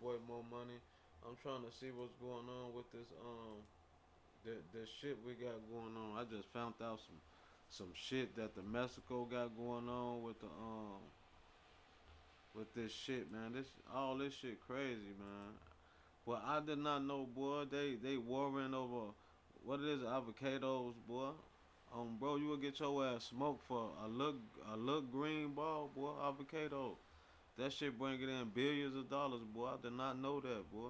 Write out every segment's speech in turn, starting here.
boy More Money. I'm trying to see what's going on with this the shit we got going on. I just found out some shit that the Mexico got going on with this shit, man. This all this shit crazy, man. Well, I did not know, boy. They warring over what it is, avocados, boy. Bro, you will get your ass smoked for a look green ball, boy. Avocado. That shit bringing in billions of dollars, boy. I did not know that, boy.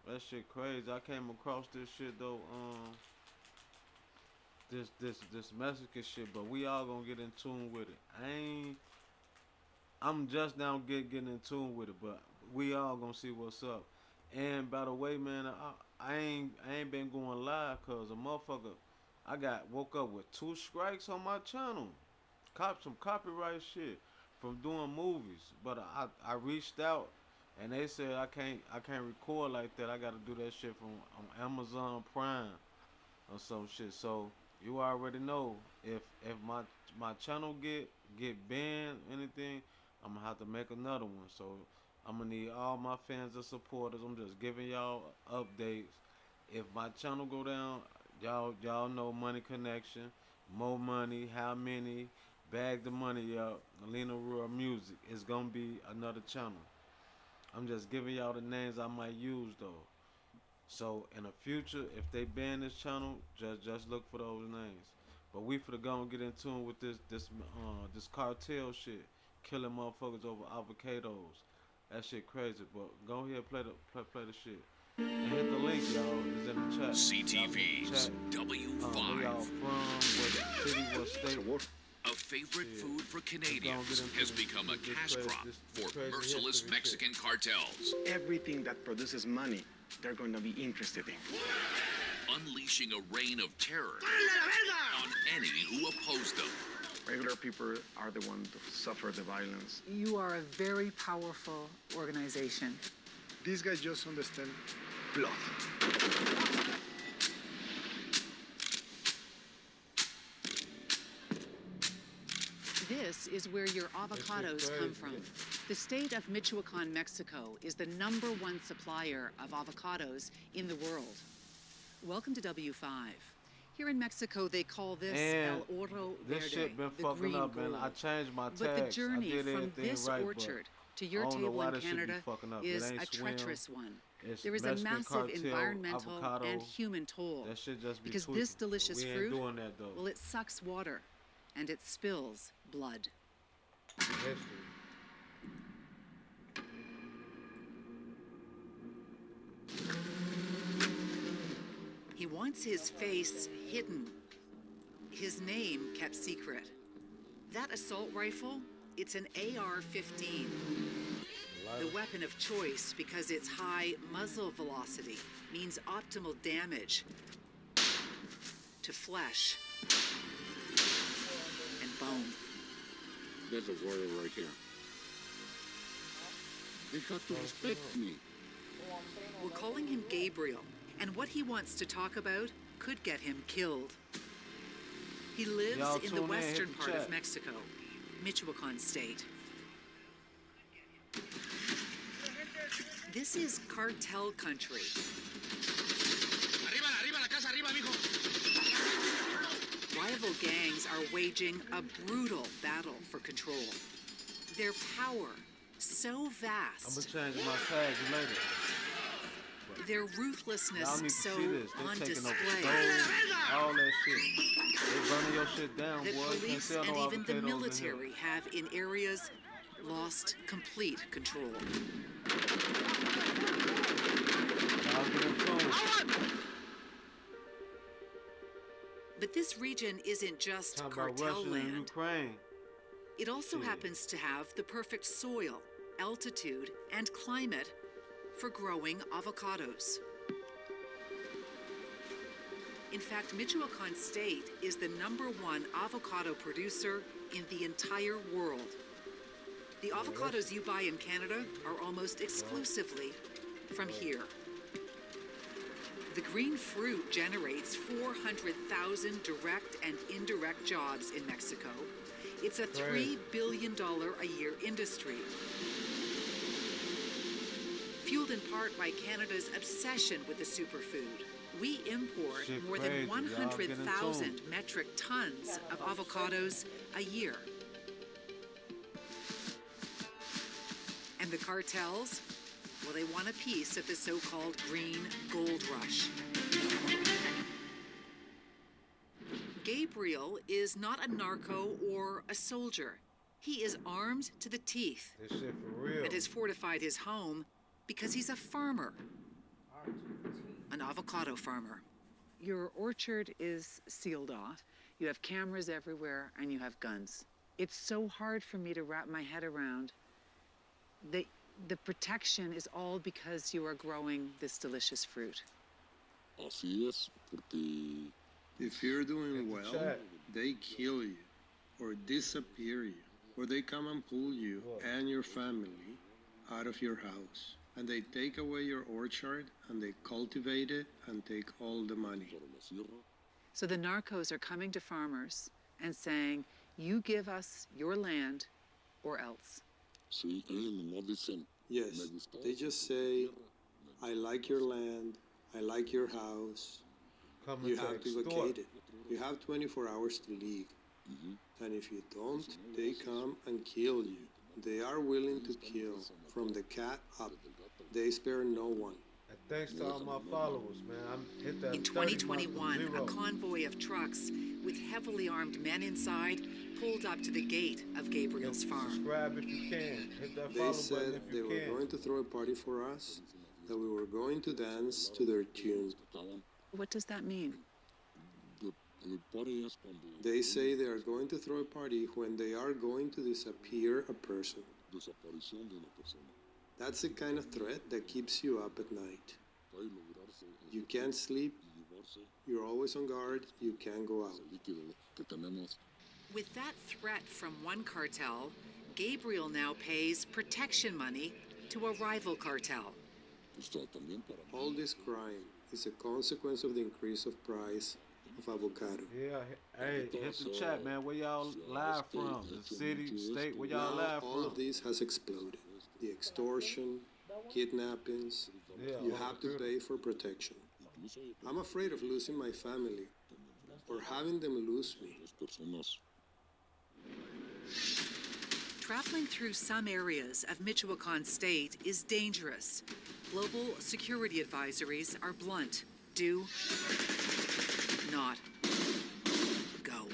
That shit crazy. I came across this shit though. This Mexican shit, but we all gonna get in tune with it. I'm just now getting in tune with it, but we all gonna see what's up. And by the way, man, I ain't been going live cause a motherfucker, I got woke up with 2 strikes on my channel, some copyright shit from doing movies. But I reached out and they said I can't record like that. I gotta do that shit from on Amazon Prime or some shit. So you already know if my channel get banned anything, I'm gonna have to make another one. So I'm gonna need all my fans and supporters. I'm just giving y'all updates. If my channel go down, y'all know Money Connection, more money, how many, bag the money up, Lena Rural Music. It's gonna be another channel. I'm just giving y'all the names I might use though. So in the future, if they ban this channel, just look for those names. But we finna go and get in tune with this cartel shit, killing motherfuckers over avocados. That shit crazy. But go ahead and play the shit. And hit the link, y'all. It's in the chat. CTV's Where y'all W5. from? What city? What state? A favorite Shit. food for Let's go and Canadians get into has this- become a this cash crazy- crop this for crazy merciless history shit. Mexican cartels, Everything that produces money, they're going to be interested in. unleashing a reign of terror on any who oppose them. Regular people are the ones that suffer the violence. You are a very powerful organization. These guys just understand blood. This is where your avocados come from. The state of Michoacan, Mexico is the #1 supplier of avocados in the world. Welcome to W5. Here in Mexico, they call this And El Oro this Verde, shit been the fucking green up, gold. man. I changed my tags. But the journey I did from everything this right, orchard to but your I don't know table why in this shit be Canada fucking up. It is ain't a swim. treacherous one. It's There is a Mexican massive cartel, environmental avocado. and human toll. That shit just be Because tweaking. this delicious we ain't fruit, doing that though. well, it sucks water and it spills blood. History. He wants his face hidden, his name kept secret. That assault rifle, it's an AR-15. The weapon of choice because its high muzzle velocity means optimal damage to flesh and bone. There's a warrior right here. You got to respect me. We're calling him Gabriel, and what he wants to talk about could get him killed. He lives Y'all in tune the in, western hit the part of chat. Mexico, Michoacan state. This is cartel country. Rival gangs are waging a brutal battle for control. Their power so I'm vast, gonna change my tags later. their Y'all ruthlessness need to so see this. They on taking over display, stores, all that shit. They burning your shit down, that boy. You can't police sell and no even the avocados in here. military have in areas lost complete control. Y'all get in tune. But this region isn't just Talking about cartel Russia and land. Ukraine. It also Shit. happens to have the perfect soil, altitude, and climate for growing avocados. In fact, Michoacan State is the #1 avocado producer in the entire world. The avocados you buy in Canada are almost exclusively from here. The green fruit generates 400,000 direct and indirect jobs in Mexico. It's a $3 billion a year industry. Fueled in part by Canada's obsession with the superfood, we import Shit more crazy. than Y'all get in 100,000 tune. metric tons of avocados a year. And the cartels? Well, they want a piece of the so-called green gold rush. Gabriel is not a narco or a soldier. He is armed to the teeth This shit for real. and has fortified his home because he's a farmer, an avocado farmer. Your orchard is sealed off. You have cameras everywhere and you have guns. It's so hard for me to wrap my head around. The protection is all because you are growing this delicious fruit. Así es, porque If you're doing Hit the well, chat. they kill you or disappear you, or they come and pull you What? and your family out of your house. And they take away your orchard and they cultivate it and take all the money. para la sierra, So the narcos are coming to farmers and saying, you give us your land or else. sí, ellos no dicen, Yes, me gustó they just tu say, tierra, I like your land, I like your house, Come you and have to extort. vacate it. You have 24 hours to leave. And if you don't, they come and kill you. They are willing to kill from the cat up. They spare no one. And thanks to all my followers, man. I hit that In 30 month from 2021, a zero. convoy of trucks with heavily armed men inside pulled up to the gate of Gabriel's farm. Subscribe if you can. Hit that They follow said button if they you were can. going to throw a party for us, that we were going to dance to their tune. estaban What does that mean? el party es cuando They say they are going to throw a party when they are going to disappear a person. desaparición de una persona, That's the kind of threat that keeps you up at night. para ir lograrse You can't sleep, y llevarse you're always on guard, you can't go out. el líquido que tenemos. With that threat from one cartel, Gabriel now pays protection money to a rival cartel. Pues, también para All this crime is a consequence of the increase of price of avocado. Yeah, hey, hit the chat, man. Where y'all live from? The city, state, where y'all Now live all from? of this has exploded. The extortion, kidnappings, Yeah, you all have the to pay for protection. incluso I'm afraid of losing my family or having them lose me. las personas Traveling through some areas of Michoacan State is dangerous. Global security advisories are blunt. Do not go.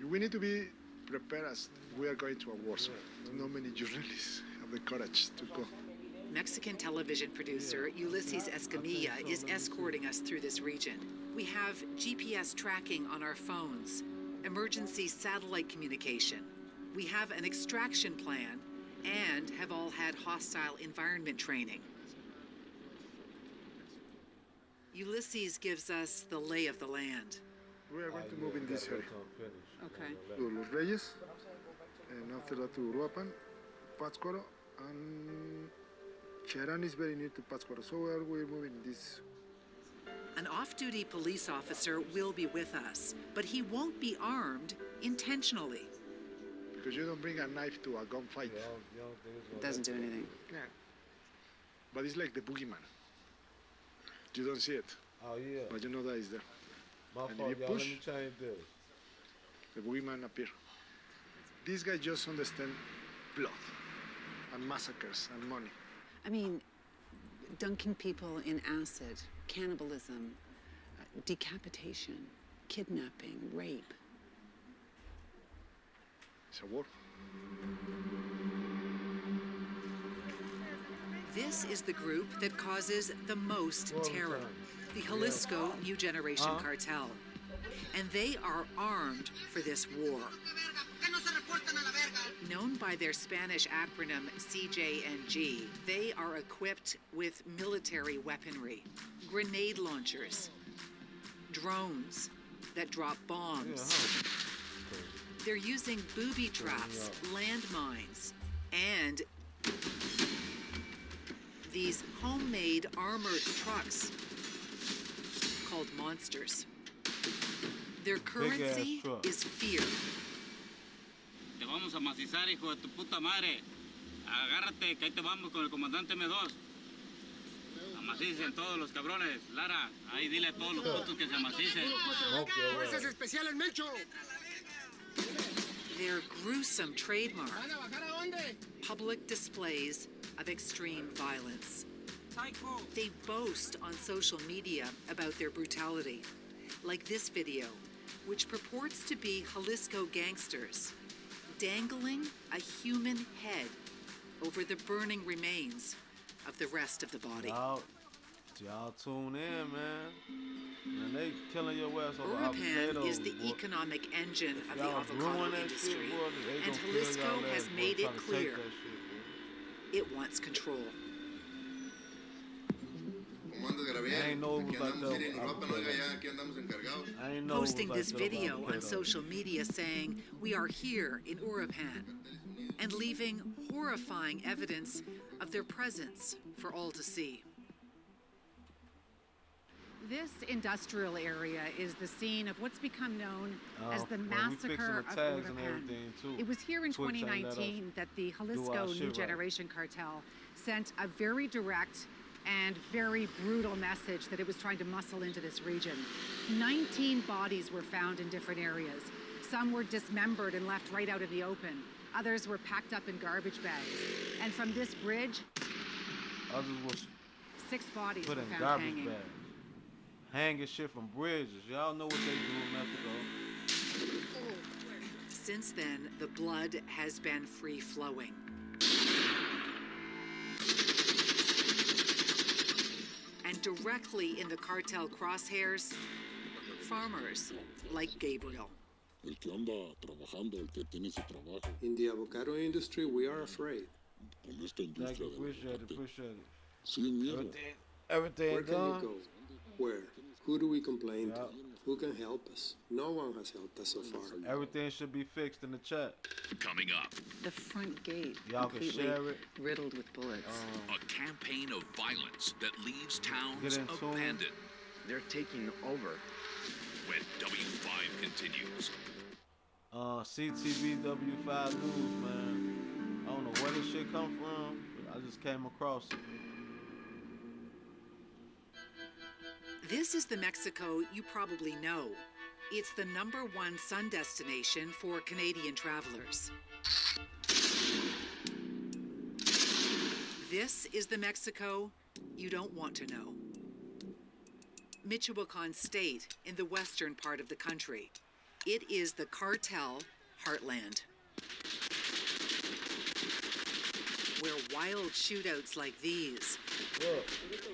We need to be prepared as we are going to a war zone. Not many journalists have the courage to go. Mexican television producer Ulysses Escamilla is escorting us through this region. We have GPS tracking on our phones, emergency satellite communication. We have an extraction plan and have all had hostile environment training. Ulysses gives us the lay of the land. We are going to move in this area. Okay. To Los Reyes, and after that to Uruapan, Pátzcuaro, and Cherán is very near to Pátzcuaro. So we're moving this. An off-duty police officer will be with us, but he won't be armed intentionally. Because you don't bring a knife to a gunfight. Doesn't do anything. Yeah. But it's like the boogeyman. You don't see it, Oh, yeah. but you know that is there. My and fault, if you y'all. Let push- me change this. The boogeyman appear. These guys just understand blood and massacres and money. I mean, dunking people in acid, cannibalism, decapitation, kidnapping, rape. It's a war. This is the group that causes the most terror, the Jalisco New Generation Cartel. And they are armed for this war. Known by their Spanish acronym CJNG, they are equipped with military weaponry, grenade launchers, drones that drop bombs. They're using booby traps, landmines, and these homemade armored trucks called monsters. Their currency truck. is fear. vamos a macizar, hijo de tu puta madre. Agárrate, que ahí te vamos con el comandante M2. Amacicen todos los cabrones. Lara, ahí dile a todos los putos que se amacicen. ¡Fuerzas especiales, Melcho! Their gruesome trademark, public displays of extreme violence. They boast on social media about their brutality, like this video, which purports to be Jalisco gangsters dangling a human head over the burning remains of the rest of the body. Y'all tune in, man. Man, they killing your ass over Urupan avocados, is the boy. economic engine of the Y'all avocado ruin that industry, shit, boy. They and gonna kill Jalisco y'all has ass, boy, made try it to take clear that shit, it wants control. I ain't know it was like that. I ain't know Posting it was this like that video about on avocado. social media saying, "We are here in Urupan," and leaving horrifying evidence of their presence for all to see. This industrial area is the scene of what's become known as the well, we fixing massacre the of tags and Urupan. everything, too. It was here in Twitch ain't let us 2019 that the our Jalisco shit New right. Generation cartel sent a very direct and very brutal message that it was trying to muscle into this region. 19 bodies were found in different areas. Some were dismembered and left right out in the open. Others were packed up in garbage bags. And from this bridge, Others was 6 bodies put were in found garbage hanging. bags. Hanging shit from bridges. Y'all know what they do in Mexico. Since then, the blood has been free flowing. And directly in the cartel crosshairs, farmers like Gabriel. El que anda trabajando, el que tiene su trabajo, In the avocado industry, we are afraid. con esta Thank industria you, del appreciate it, aguacate, appreciate it. siguen miedo. Everything Where can we done. go? Where? Who do we complain Yeah. to? Who can help us? No one has helped us so far. Everything should be fixed in the chat. Coming up, The front gate Y'all can completely share it. riddled with bullets. a campaign of violence that leaves towns Get in tune. abandoned. They're taking over. When W5 continues. CTVW5 News, man. I don't know where this shit come from, but I just came across it. This is the Mexico you probably know. It's the #1 sun destination for Canadian travelers. This is the Mexico you don't want to know. Michoacan State in the western part of the country. It is the cartel heartland, where wild shootouts like these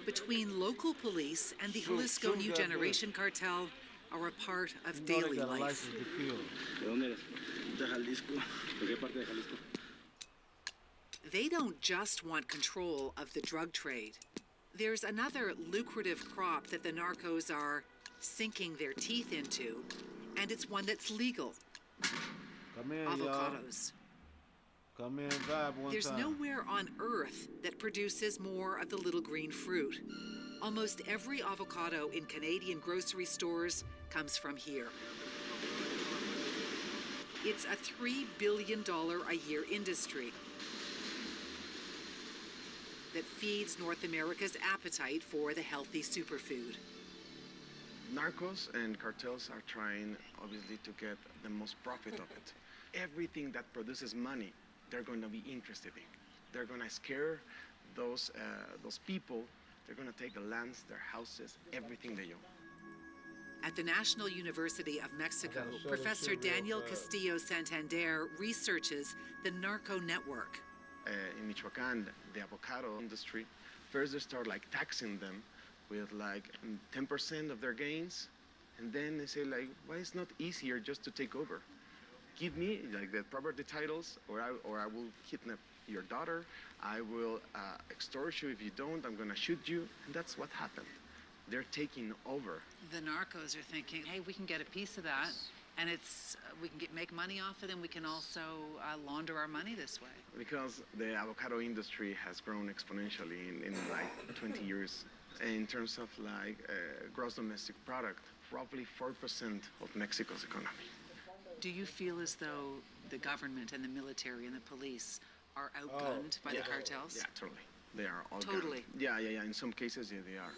between local police and the Jalisco New Generation cartel are a part of You know they daily got a life. license to kill. ¿De dónde eres? De Jalisco. ¿De qué parte de Jalisco? They don't just want control of the drug trade. There's another lucrative crop that the narcos are sinking their teeth into, and it's one that's legal: Come in, y'all. avocados. Come in, vibe one There's time. nowhere on earth that produces more of the little green fruit. Almost every avocado in Canadian grocery stores comes from here. It's a $3 billion a year industry that feeds North America's appetite for the healthy superfood. Narcos and cartels are trying, obviously, to get the most profit of it. Everything that produces money, they're going to be interested in. They're going to scare those people. They're going to take the lands, their houses, everything they own. At the National University of Mexico, Okay, shut Professor this shit real Daniel fast. Castillo Santander researches the narco network. In Michoacan, the avocado industry, first they start like taxing them with like 10% of their gains, and then they say like, why it's not easier just to take over? Give me like the property titles, or I will kidnap your daughter. I will extort you if you don't. I'm gonna shoot you, and that's what happened. They're taking over. The narcos are thinking, hey, we can get a piece of that, and we can make money off it, and we can also launder our money this way. Because the avocado industry has grown exponentially in like 20 years. In terms of like gross domestic product, roughly 4% of Mexico's economy. Do you feel as though the government and the military and the police are outgunned by the cartels? Yeah, totally. They are all Totally. gone. Yeah. In some cases, yeah, they are.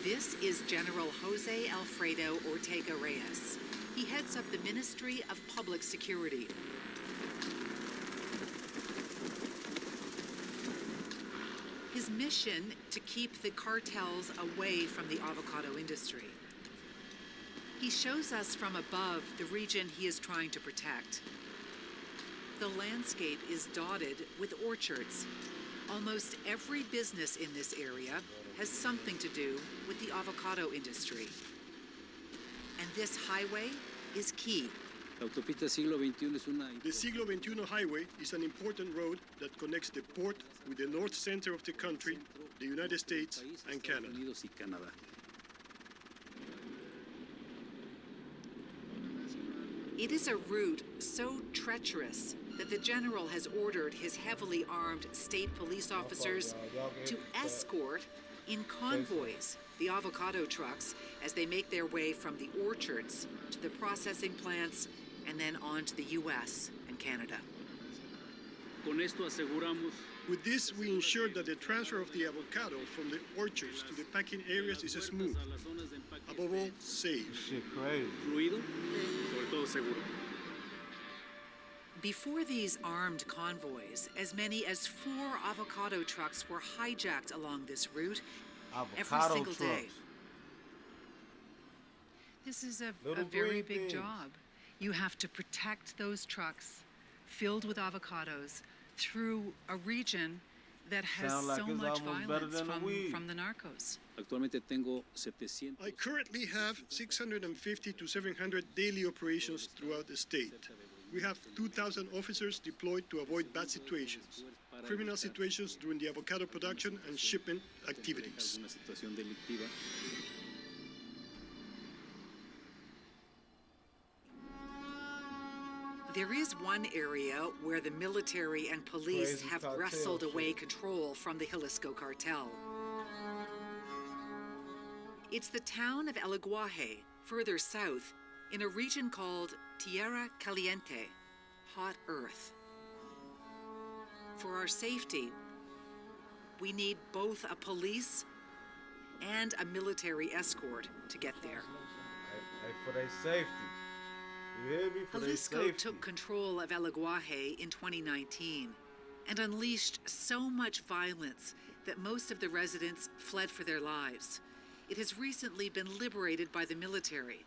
This is General Jose Alfredo Ortega Reyes. He heads up the Ministry of Public Security. His mission to keep the cartels away from the avocado industry. He shows us from above the region he is trying to protect. The landscape is dotted with orchards. Almost every business in this area has something to do with the avocado industry. And this highway is key. La autopista siglo XXI es una... The Siglo XXI highway is an important road that connects the port with the north center of the country, the United States, and Canada. Unidos y Canadá. It is a route so treacherous that the general has ordered his heavily armed state police officers to escort in convoys the avocado trucks as they make their way from the orchards to the processing plants and then on to the U.S. and Canada. Con esto aseguramos... With this, we ensure that the transfer of the avocado from the orchards to the packing areas is smooth. Above all, safe. Shit crazy. Fluido, sobre todo seguro. Before these armed convoys, as many as 4 avocado trucks were hijacked along this route every Avocado single day. trucks. This is a Little very green big things. job. You have to protect those trucks filled with avocados through a region that has Sound like so it's much almost better violence than the weed. from the narcos. Actualmente tengo 700... I currently have 650 to 700 daily operations throughout the state. We have 2,000 officers deployed to avoid bad situations, criminal situations during the avocado production and shipment activities. Alguna situación delictiva. There is one area where the military and police Crazy have cartel wrestled away shit. control from the Jalisco cartel. It's the town of El Aguaje, further south, in a region called Tierra Caliente, hot earth. For our safety, we need both a police and a military escort to get there. Hey, for their safety. You hear me? For their Jalisco safety. took control of El Aguaje in 2019 and unleashed so much violence that most of the residents fled for their lives. It has recently been liberated by the military.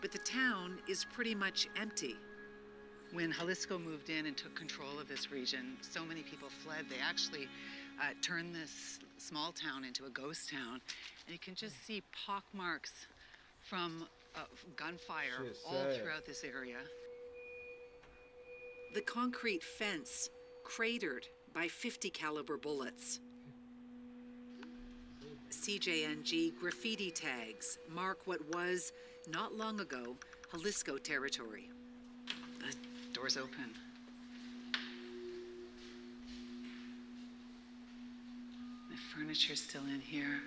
But the town is pretty much empty. When Jalisco moved in and took control of this region, so many people fled. They actually turned this small town into a ghost town. And you can just see pockmarks from gunfire Shit's all sad. throughout this area. The concrete fence cratered by 50 caliber bullets. CJNG graffiti tags mark what was, not long ago, Jalisco territory. The door's open. The furniture's still in here.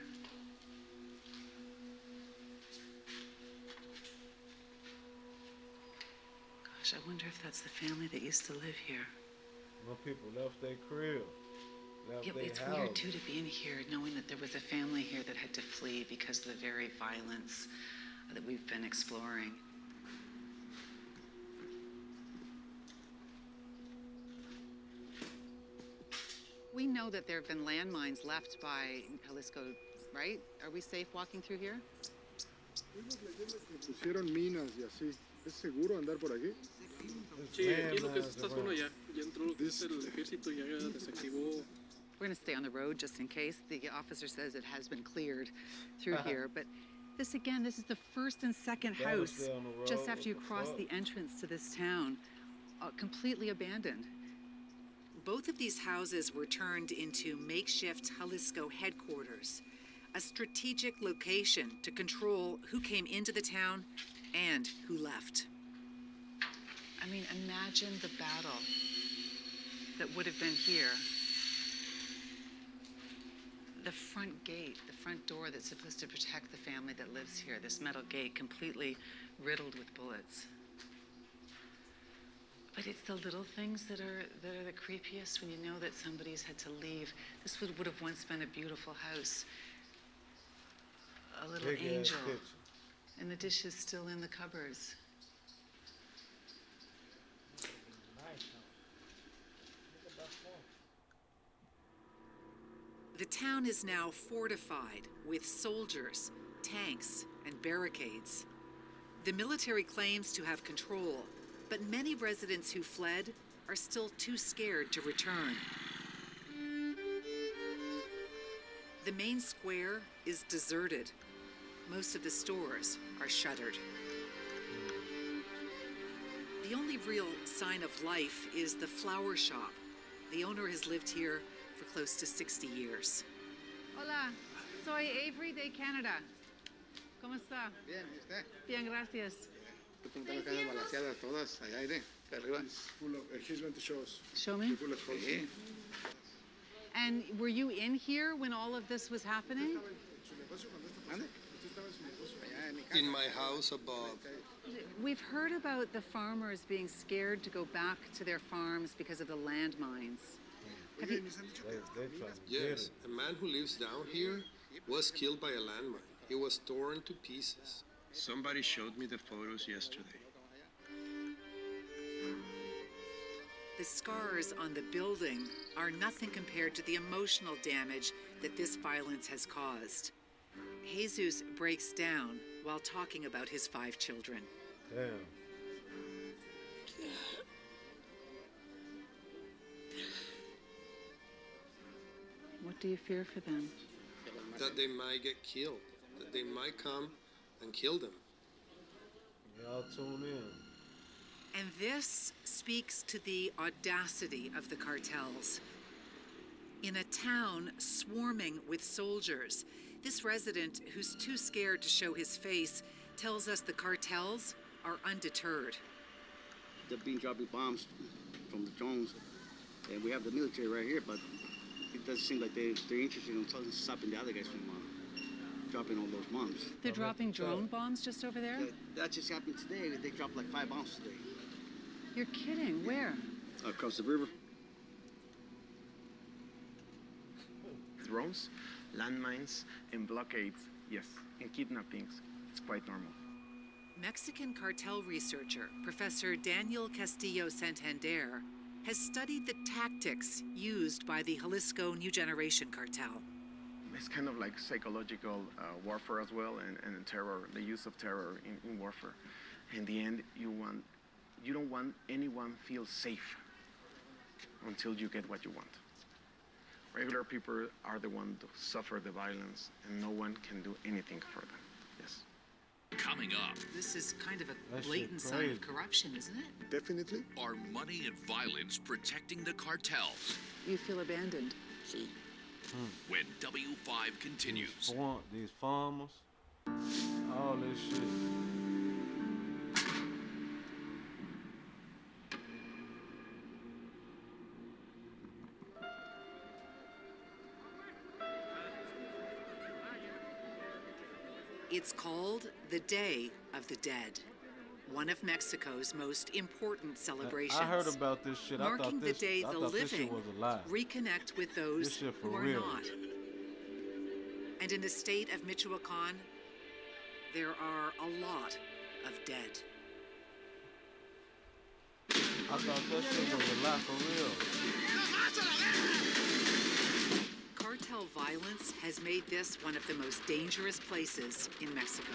Gosh, I wonder if that's the family that used to live here. More people left their crib. Left Yeah, their it's house. weird too to be in here knowing that there was a family here that had to flee because of the very violence that we've been exploring. We know that there have been landmines left by Jalisco, right? Are we safe walking through here? Pusieron minas y así. ¿Es seguro andar por aquí? Sí, aquí lo que es esta zona ya entró lo que es el ejército, ya desactivó. We're going to stay on the road just in case. The officer says it has been cleared through here. But this, again, this is the first and second Gotta house stay on the road. just after you What the cross fuck? the entrance to this town, completely abandoned. Both of these houses were turned into makeshift Jalisco headquarters, a strategic location to control who came into the town and who left. I mean, imagine the battle that would have been here. The front gate, the front door that's supposed to protect the family that lives here, this metal gate completely riddled with bullets. But it's the little things that are the creepiest when you know that somebody's had to leave. This would have once been a beautiful house. A little Big angel. ass kitchen. And the dish is still in the cupboards. The town is now fortified with soldiers, tanks, and barricades. The military claims to have control, but many residents who fled are still too scared to return. The main square is deserted. Most of the stores are shuttered. The only real sign of life is the flower shop. The owner has lived here for close to 60 years. Hola, soy Avery de Canada. ¿Cómo está? Bien, ¿y usted? Bien, gracias. Están las casas balanceadas todas, allá aire, de arriba. He's going to show us. Show me. Sí. And were you in here when all of this was happening? ¿Mande? Allá en mi casa. In my house above. We've heard about the farmers being scared to go back to their farms because of the landmines. Have you, Yes, a man who lives down here was killed by a landmine. He was torn to pieces. Somebody showed me the photos yesterday. The scars on the building are nothing compared to the emotional damage that this violence has caused. Jesus breaks down while talking about his 5 children. Damn. What do you fear for them? That they might get killed. That they might come and kill them. Y'all tune in. And this speaks to the audacity of the cartels. In a town swarming with soldiers, this resident, who's too scared to show his face, tells us the cartels are undeterred. They've been dropping bombs from the drones, and we have the military right here, but it doesn't seem like they're interested in stopping the other guys from dropping all those bombs. They're dropping drone bombs just over there? That just happened today. They dropped like 5 bombs today. You're kidding. Where? Across the river. Drones, landmines, and blockades, yes, and kidnappings. It's quite normal. Mexican cartel researcher, Professor Daniel Castillo Santander, has studied the tactics used by the Jalisco New Generation cartel. It's kind of like psychological warfare as well, and terror, the use of terror in warfare. In the end, you don't want anyone feel safe until you get what you want. Regular people are the ones to suffer the violence, and no one can do anything for them. Yes. Coming up, This is kind of a That shit blatant sign crazy. of corruption, isn't it? Definitely. are money and violence protecting the cartels? You feel abandoned. Sí. When W5 continues. These farmers, all this shit. It's called the Day of the Dead, one of Mexico's most important celebrations. I heard about this shit. Marking the day I the thought this shit living was a lie. reconnect with those This shit for who are real. not. And in the state of Michoacan, there are a lot of dead. I thought that shit was a lie for real. Cartel violence has made this one of the most dangerous places in Mexico.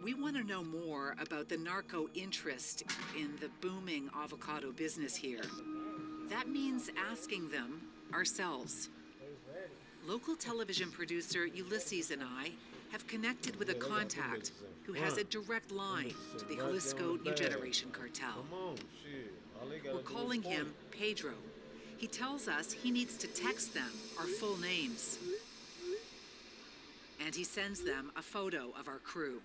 We want to know more about the narco interest in the booming avocado business here. That means asking them ourselves. Local television producer Ulysses and I have connected with a contact who has a direct line to the Jalisco New Generation cartel. Come on, shit. All they gotta We're do is calling point. him Pedro. He tells us he needs to text them our full names. And he sends them a photo of our crew.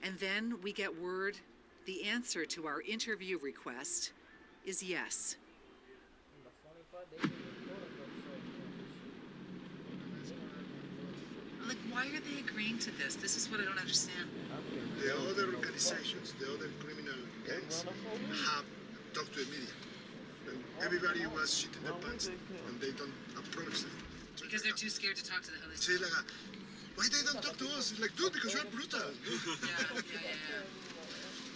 And then we get word the answer to our interview request is yes. Like, why are they agreeing to this? This is what I don't understand. The other organizations, the other criminal gangs have talked to the media. And everybody was shitting their pants and they don't approach them. Because they're too scared to talk to the Jalisco. Say like, why they don't talk to us? It's like, dude, because you're brutal. Yeah.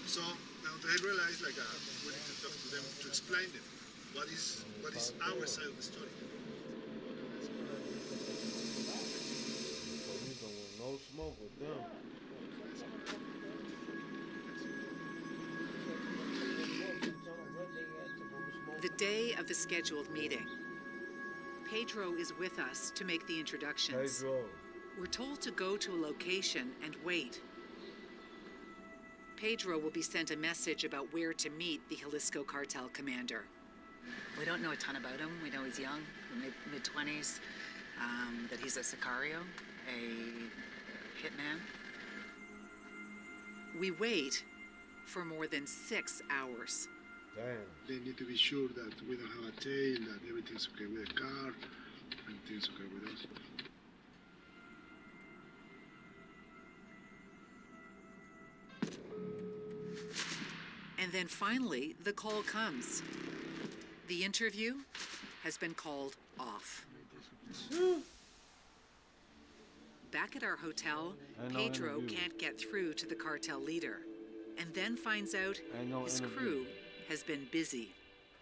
So now they realize like we need to talk to them to explain them what is our side of the story. No smoke with them. The day of the scheduled meeting. Pedro is with us to make the introductions. Pedro. We're told to go to a location and wait. Pedro will be sent a message about where to meet the Jalisco cartel commander. We don't know a ton about him. We know he's young, mid-20s, that he's a sicario, a hitman. We wait for more than 6 hours. Damn. They need to be sure that we don't have a tail, that everything's okay with the car, and things okay with us. And then finally, the call comes. The interview has been called off. Back at our hotel, Pedro can't get through to the cartel leader, and then finds out his crew has been busy.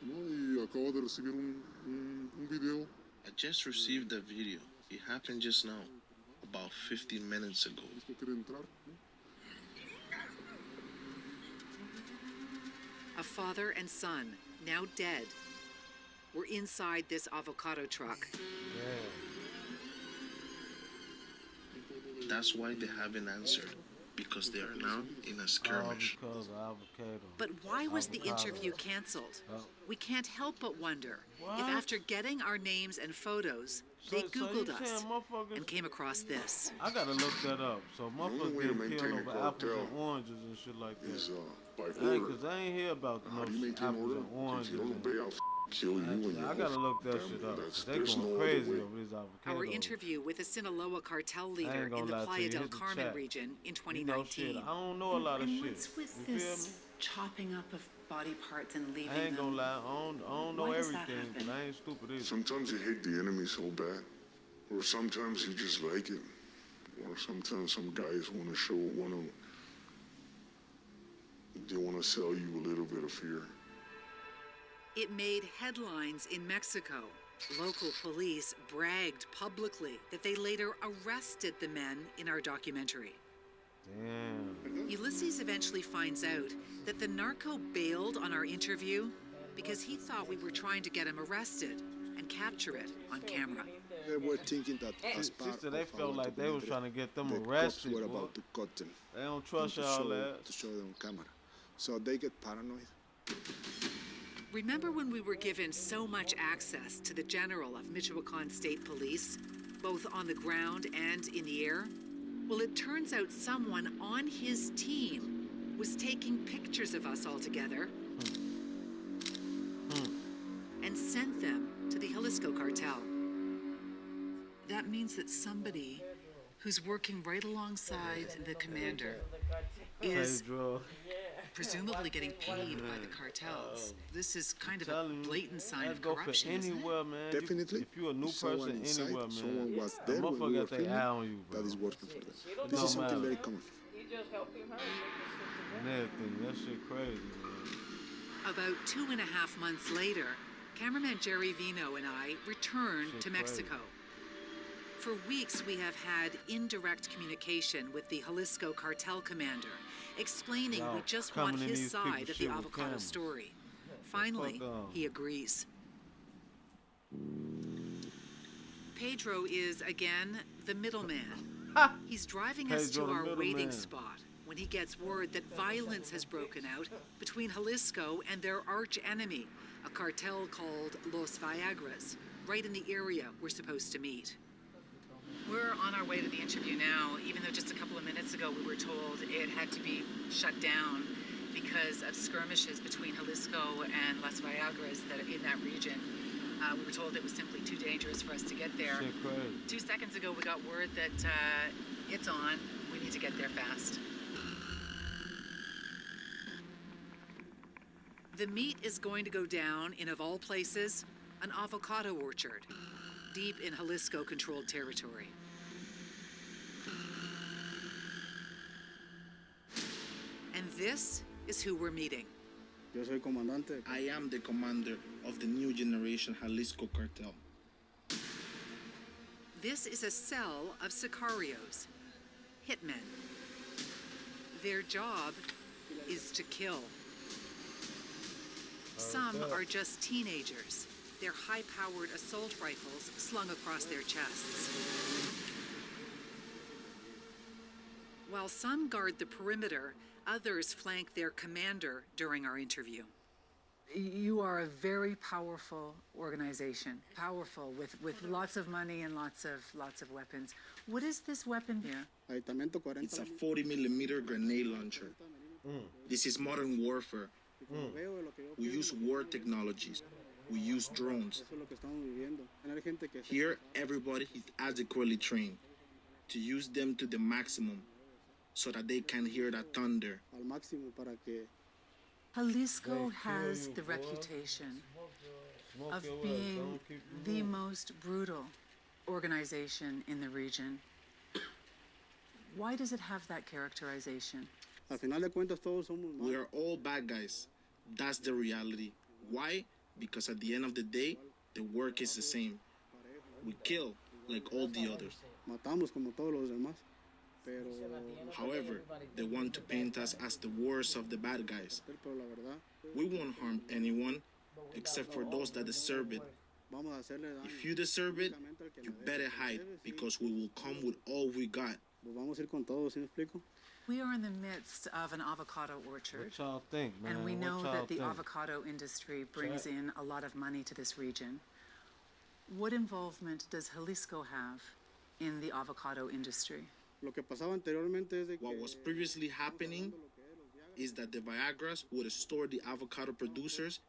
Y acabo de recibir un video. I just received a video. It happened just now, about 15 minutes ago. A father and son, now dead, were inside this avocado truck. That's why they haven't answered, because they are now in a skirmish. Because of avocado. But why was the interview canceled? We can't help but wonder if after getting our names and photos, they Googled us and came across this. I gotta look that up. So motherfuckers getting killed over apples and oranges and shit like that. Cause I ain't hear about no apples and oranges. Kill you when you I gotta look that shit up. They going crazy over these avocados. Our interview with a Sinaloa cartel leader in the Playa del Carmen region in 2019. You know, I don't know a lot of shit. What's with this chopping up of body parts and leaving I ain't gonna them? lie, I don't know Why does that everything, but happen? I ain't stupid either. Sometimes you hate the enemy so bad, or sometimes you just like it, or sometimes some guys want to they want to sell you a little bit of fear. It made headlines in Mexico. Local police bragged publicly that they later arrested the men in our documentary. Damn. Ulysses eventually finds out that the narco bailed on our interview because he thought we were trying to get him arrested and capture it on camera. They were thinking that as part They of felt our like they was trying to get them the arrested. cops were boy. about to cut them. They don't trust to y'all show, that. to show them on camera. So they get paranoid. Remember when we were given so much access to the general of Michoacan State Police, both on the ground and in the air? Well, it turns out someone on his team was taking pictures of us all together and sent them to the Jalisco cartel. That means that somebody who's working right alongside the commander is presumably getting paid by the cartels. This is kind of a blatant sign of corruption, isn't it? Anywhere, man. Definitely. If you're a new Someone person inside, anywhere, man. someone was there when we motherfucker were got their filming, eye on you, bro. that is working for them. This is something very common. And everything. That shit crazy, man. About 2.5 months later, cameraman Jerry Vino and I returned to Mexico. For weeks, we have had indirect communication with the Jalisco cartel commander, explaining we just want his side of the avocado story. Finally, he agrees. Pedro is, again, the middleman. He's driving us to our waiting spot when he gets word that violence has broken out between Jalisco and their arch enemy, a cartel called Los Viagras, right in the area we're supposed to meet. We're on our way to the interview now, even though just a couple of minutes ago we were told it had to be shut down because of skirmishes between Jalisco and Las Viagras that are in that region. We were told it was simply too dangerous for us to get there. Shit crazy. 2 seconds ago, we got word that it's on. We need to get there fast. The meat is going to go down in, of all places, an avocado orchard, deep in Jalisco-controlled territory. And this is who we're meeting. Yo soy comandante. I am the commander of the new generation Jalisco cartel. This is a cell of sicarios, hitmen. Their job is to kill. Some are just teenagers, their high-powered assault rifles slung across their chests. While some guard the perimeter, others flank their commander during our interview. You are a very powerful organization, powerful with lots of money and lots of weapons. What is this weapon here? It's a 40 millimeter grenade launcher. This is modern warfare. We use war technologies. We use drones. Here, everybody is adequately trained to use them to the maximum so that they can hear that thunder. Jalisco has the reputation of being the most brutal organization in the region. Why does it have that characterization? We are all bad guys. That's the reality. Why? Because at the end of the day, the work is the same. We kill like all the others. However, they want to paint us as the worst of the bad guys. We won't harm anyone except for those that deserve it. If you deserve it, you better hide because we will come with all we got. We are in the midst of an avocado orchard. What y'all think, man? And we What know y'all that the think? avocado industry brings in a lot of money to this region. What involvement does Jalisco have in the avocado industry? What was previously happening is that the Viagras would store the avocado producers.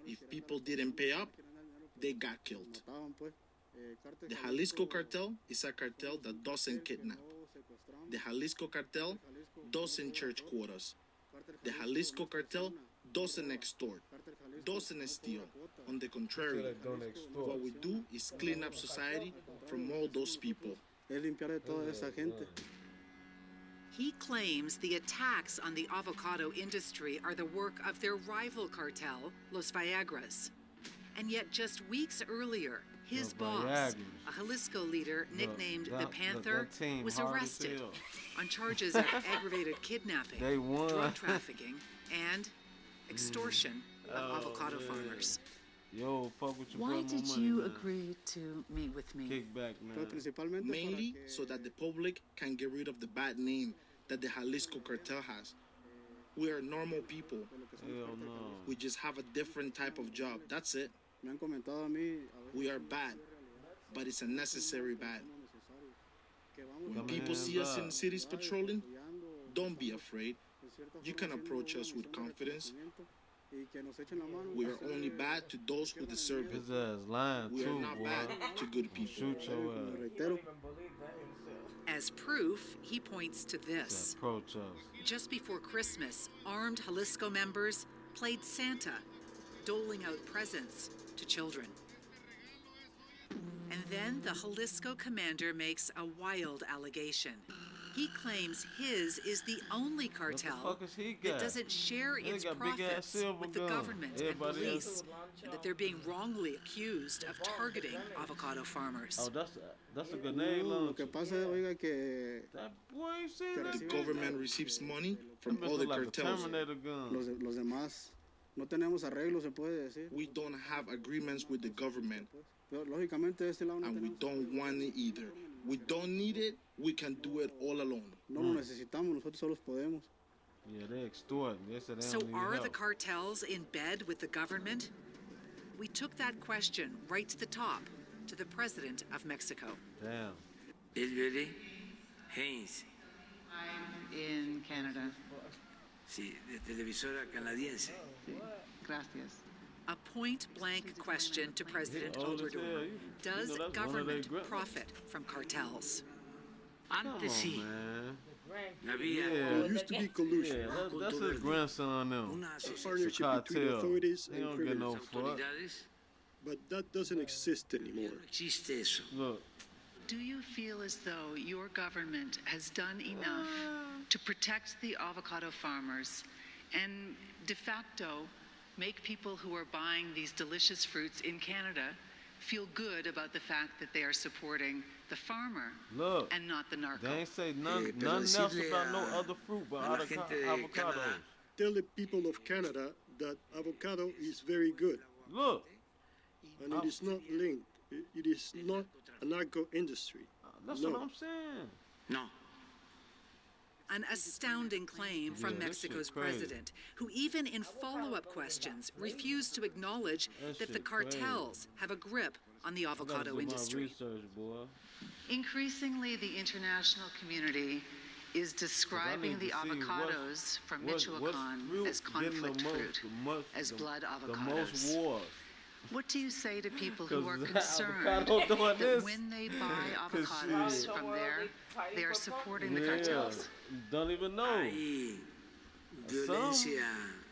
If people didn't pay up, they got killed. The Jalisco cartel is a cartel that doesn't kidnap. The Jalisco cartel doesn't church quotas. The Jalisco cartel doesn't extort, doesn't steal. On the contrary, what we do is clean up society from all those people. He claims the attacks on the avocado industry are the work of their rival cartel, Los Viagras. And yet just weeks earlier, his boss, a Jalisco leader nicknamed the Panther, was arrested on charges of aggravated kidnapping, drug trafficking, and extortion of avocado farmers. Yo, fuck with your Why brother, did money, you man. agree to meet with me? Kick back, man. Mainly so that the public can get rid of the bad name that the Jalisco cartel has. We are normal people. Hell no. We just have a different type of job. That's it. We are bad, but it's a necessary bad. When people see us in cities patrolling, don't be afraid. You can approach us with confidence. We are only bad to those who deserve it. His ass lying We too, are not boy. bad to good people. Shoot your ass. As proof, he points to this. Approach us. Just before Christmas, armed Jalisco members played Santa, doling out presents to children. And then the Jalisco commander makes a wild allegation. He claims his is the only cartel fuck is he that got? doesn't share They its got big ass profits silver with the gun. government and Everybody police, else- and that they're being wrongly accused of targeting avocado farmers. Oh, that's a grenade launcher. That boy ain't seen that. The government receives money from That bitch other look like a cartels. Terminator gun. Los demás no tenemos arreglos, se puede decir. We don't have agreements with the government, Lógicamente, de este lado no and we don't want it either. We don't need it. We can do it all alone. No lo necesitamos, nosotros solos podemos. Yeah, they extorting. They said they So don't need are help. the cartels in bed with the government? We took that question right to the top, to the president of Mexico. Damn. Elvere Haynes, I'm in Canada. sí, de televisora canadiense. Gracias. A point-blank question to President old as Obrador. hell. Does that's one of government their profit from cartels? Antes sí. Man. Había There used to be collusion. Yeah, that's his grandson now. una A asociación partnership between Cartel. authorities He and don't get no criminals. fuck. autoridades. But that doesn't exist anymore. No existe eso. Look, Do you feel as though your government has done enough to protect the avocado farmers and de facto make people who are buying these delicious fruits in Canada feel good about the fact that they are supporting the farmer look. and not the narco? They ain't say nothing pero else decirle about no a- other fruit but a la gente de avocados. Canadá. Tell the people of Canada that avocado is very good, Look, and it is not linked. It is not a narco industry. that's No. what I'm saying. No. An astounding claim from Yeah, that shit Mexico's crazy. president, who even in follow-up questions refused to acknowledge that the shit crazy. cartels have a grip on the I gotta avocado do my industry. research, boy. Increasingly, the international community is describing the to see avocados from what's Michoacan fruit as getting conflict fruit, as blood the most avocados. wars. What do you say to people who are 'Cause concerned avocado doing that this. when they buy 'Cause avocados shit. from there, they are supporting the Yeah, cartels? don't even know. Hay violencia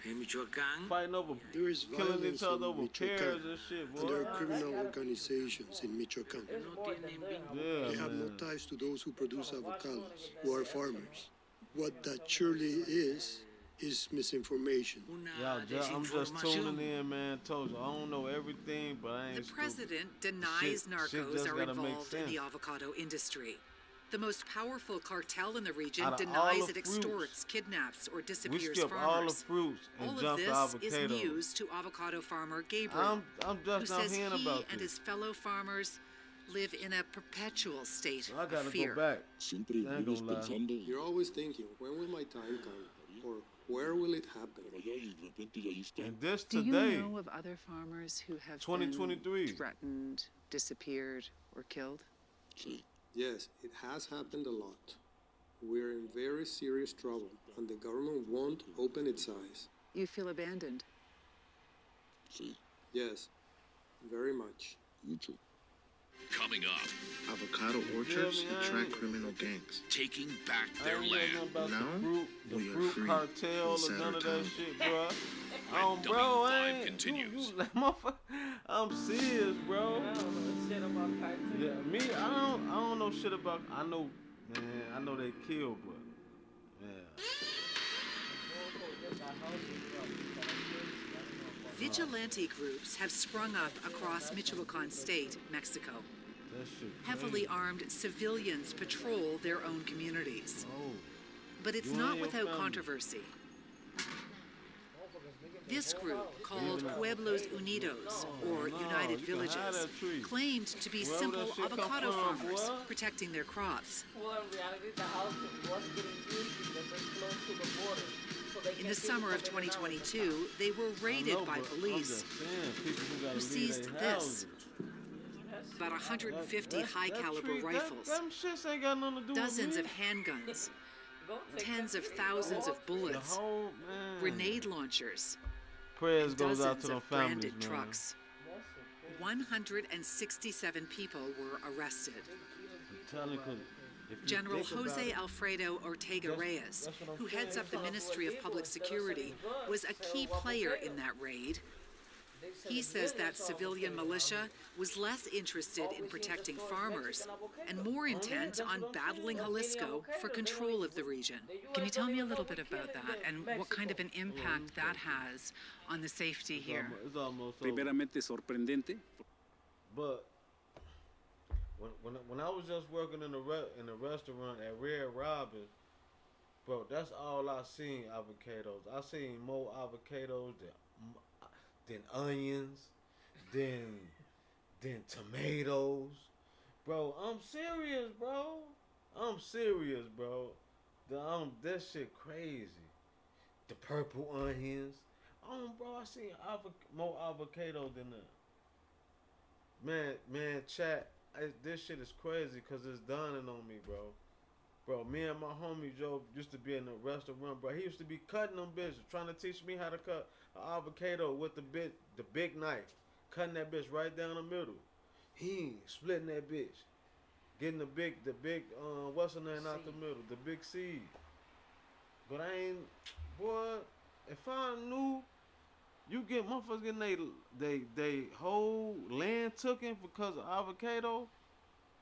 en Michoacán. Fighting over, There is killing violence each other in over pears Michoacán, and shit, and there boy. are criminal organizations in Michoacán. No tienen vínculo. Yeah, They have no man. ties to those who produce avocados, who are farmers. What that surely is misinformation. Una Yeah, I'm just desinformación. tuning in, man. Told you, I don't know everything, but I The ain't stupid. president denies Shit narcos just are gotta make involved in the sense. avocado industry. The most powerful cartel in the region Out of all denies the it fruits, extorts, kidnaps, or We disappears skip all the farmers. fruits and All of jump to this is avocados. news to avocado farmer Gabriel, I'm who just now says hearing he about and this. his fellow farmers live in a perpetual state So I gotta of fear. go back. Siempre I ain't vives gonna lie. pensando, You're always thinking, when will my time come? Or where will it happen? "Para allá", y de repente ya ahí está. And this Do today, you know of other farmers who have 2023. been threatened, disappeared, or killed? Sí. Yes, it has happened a lot. We're in very serious trouble, and the government won't open its eyes. You feel abandoned. Sí, Yes, very much. mucho. Coming up, Avocado orchards Yeah, man. attract criminal gangs. taking back I their ain't know nothing land. about Now, the we are fruit free cartel in or none of that Saturn shit, bro. When Bro, I W5 ain't. continues. Motherfucker, I'm serious, bro. Yeah, me, I don't know shit about. I know, man. I know they kill, but yeah. Vigilante groups have sprung up across Michoacan State, Mexico. That shit Heavily crazy. armed civilians patrol their own communities. Oh, But it's You not and your without family. controversy. This group, called Pueblos Unidos, or no, United you can hide Villages, that tree. claimed to be Wherever simple that shit come avocado from, farmers boy. protecting their crops. Well, in reality, the house was getting used because it's close to the border. So they In can the see summer people of coming out. 2022, they were raided I know, by but I'm police, just saying, people who gotta who leave seized their this. houses. About 150 That high-caliber tree, rifles, Them shits ain't got nothing to do dozens with of me. handguns, Go take tens that of tree thousands off. of bullets, The whole man. grenade launchers, Prayers and goes out dozens to them of families, branded man. trucks. 167 people were arrested. I'm telling you, 'cause if you General think about Jose it, Alfredo Ortega That's- Reyes, that's what I'm who heads saying. up the Ministry of Public Security, was a key player in that raid. He says that civilian militia was less interested in protecting farmers and more intent on battling Jalisco for control of the region. Can you tell me a little bit about that and what kind of an impact that has on the safety here? It's almost over. Primeramente sorprendente. But when I was just working in the restaurant at Red Robin, bro, that's all I seen avocados. I seen more avocados than onions, than tomatoes, bro. I'm serious, bro. I'm serious, bro. That shit crazy. The purple onions. Bro, I seen more avocado than that. Man, chat. This shit is crazy because it's dawning on me, bro. Bro, me and my homie Joe used to be in the restaurant, bro. He used to be cutting them bitches, trying to teach me how to cut an avocado with the big knife, cutting that bitch right down the middle. He splitting that bitch, getting the big, what's the name out the middle, the big seed. But I ain't, boy. If I knew you get motherfuckers getting they whole land taken because of avocado,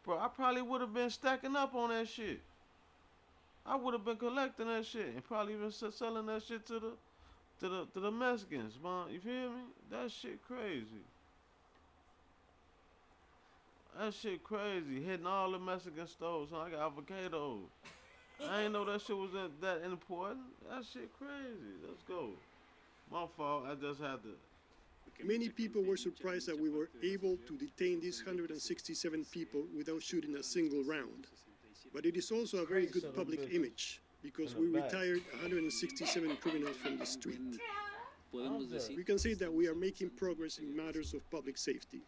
bro, I probably would have been stacking up on that shit. I would have been collecting that shit and probably even selling that shit to the Mexicans, man. You feel me? That shit crazy. That shit crazy. Hitting all the Mexican stores. Huh? I got avocados. I ain't know that shit was that important. That shit crazy. Let's go. My fault. I just had to. Many people were surprised that we were able to detain these 167 people without shooting a single round. But it is also a very good public image because we retired 167 criminals from the street. We can say that we are making progress in matters of public safety.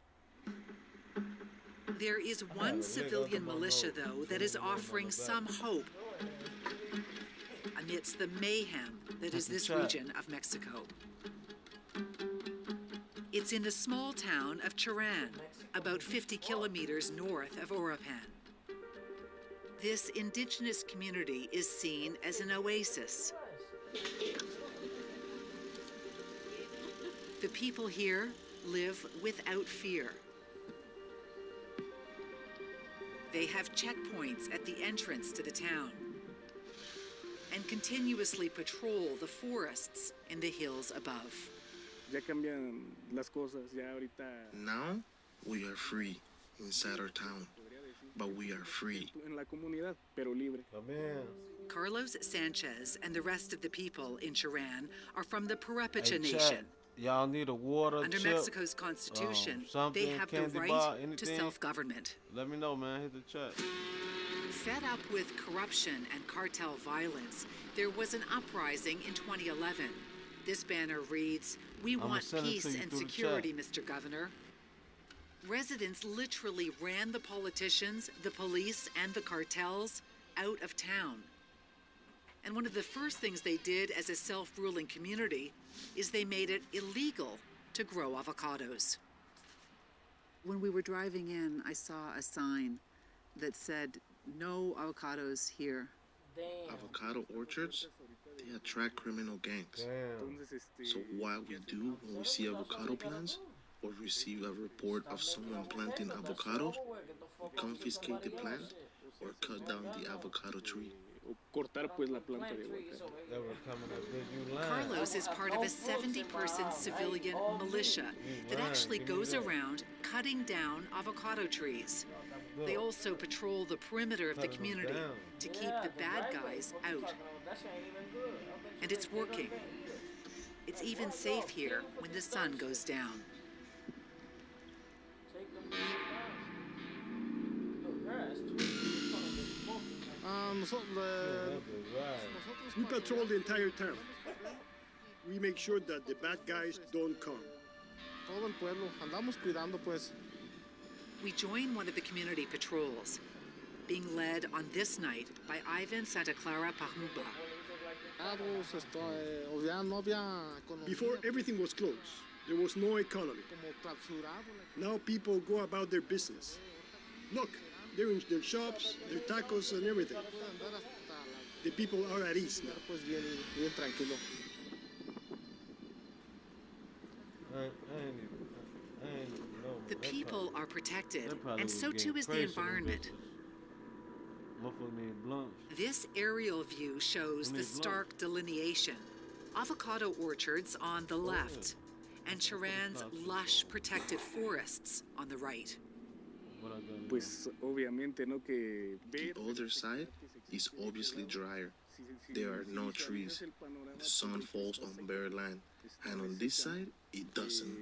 There is one civilian militia, though, that is offering some hope amidst the mayhem that is this region of Mexico. It's in the small town of Cherán, about 50 kilometers north of Uruapan. This indigenous community is seen as an oasis. The people here live without fear. They have checkpoints at the entrance to the town and continuously patrol the forests in the hills above. Now we are free inside our town, but we are free. Carlos Sanchez and the rest of the people in Cherán are from the Purépecha Nation. Y'all need a water Under chip, Mexico's constitution, something, they have the candy right bar, to anything? self-government. Let me know, man. Hit the chat. Fed up with corruption and cartel violence, there was an uprising in 2011. This banner reads, "We want peace and security, Mr. Governor." Residents literally ran the politicians, the police, and the cartels out of town. And one of the first things they did as a self-ruling community is they made it illegal to grow avocados. When we were driving in, I saw a sign that said, "No avocados here." Avocado orchards, they attract criminal gangs. So what we do when we see avocado plants or receive a report of someone planting avocados, we confiscate the plant or cut down the avocado tree. Carlos is part of a 70-person civilian militia that actually goes around cutting down avocado trees. They also patrol the perimeter of the community to keep the bad guys out. And it's working. It's even safe here when the sun goes down. We patrol the entire town. We make sure that the bad guys don't come. We join one of the community patrols, being led on this night by Ivan Santa Clara Pajumba. Before, everything was closed. There was no economy. Now people go about their business. Look, they're in their shops, their tacos and everything. The people are at ease now. The people are protected, and so too is the environment. This aerial view shows the stark delineation. Avocado orchards on the left, and Cherán's lush protected forests on the right. The other side is obviously drier. There are no trees. The sun falls on bare land. And on this side, it doesn't.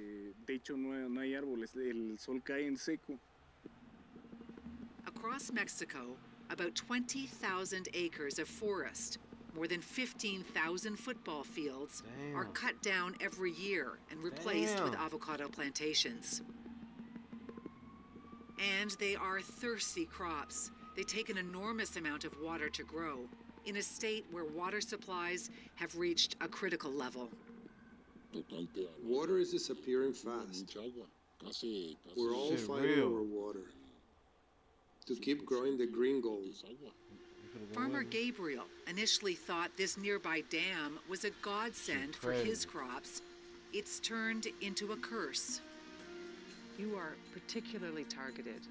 Across Mexico, about 20,000 acres of forest, more than 15,000 football fields, are cut down every year and replaced with avocado plantations. And they are thirsty crops They take an enormous amount of water to grow in a state where water supplies have reached a critical level. Water is disappearing fast. We're all Shit fighting real. over water to keep growing the green gold. Farmer Gabriel initially thought this nearby dam was a godsend for his crops. It's turned into a curse. You are particularly targeted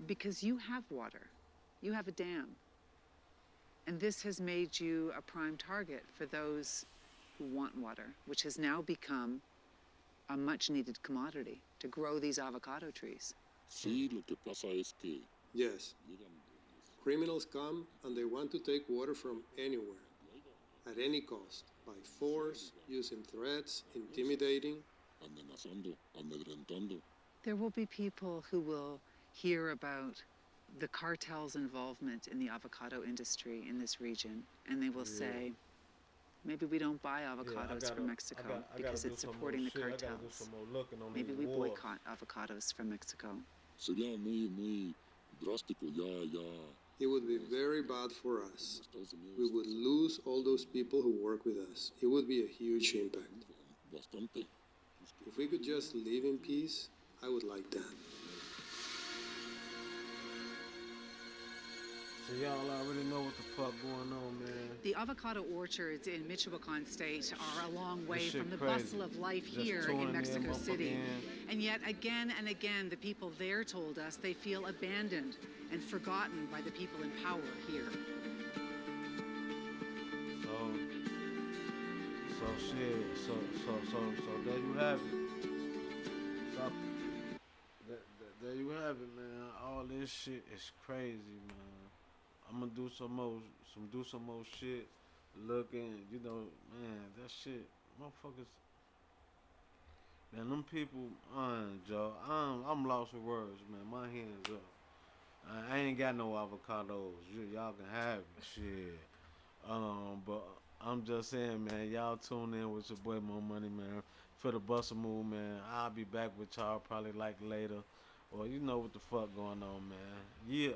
because you have water. You have a dam. And this has made you a prime target for those who want water, which has now become a much needed commodity to grow these avocado trees. Yes. Criminals come and they want to take water from anywhere, at any cost, by force, using threats, intimidating. There will be people who will hear about the cartel's involvement in the avocado industry in this region, and they will say, maybe we don't buy avocados from Mexico because it's supporting the cartels. Maybe we boycott avocados from Mexico. It would be very bad for us. We would lose all those people who work with us. It would be a huge impact. If we could just live in peace, I would like that. So y'all already know what the fuck going on, man. The avocado orchards in Michoacan State are a long way shit from the crazy. bustle of life Just here touring in in, Mexico City. motherfucking- And yet again and again, the people there told us they feel abandoned and forgotten by the people in power here. So there you have it. So there you have it, man. All this shit is crazy, man. I'm gonna do some more shit. Looking, you know, man, that shit, motherfuckers. Man, them people, Joe, I'm lost for words, man. My hands up. I ain't got no avocados. Y'all can have it, shit. But I'm just saying, man, y'all tune in with your boy More Money, man. For the Bustle Move, man. I'll be back with y'all probably like later. Or you know what the fuck going on, man. Yeah.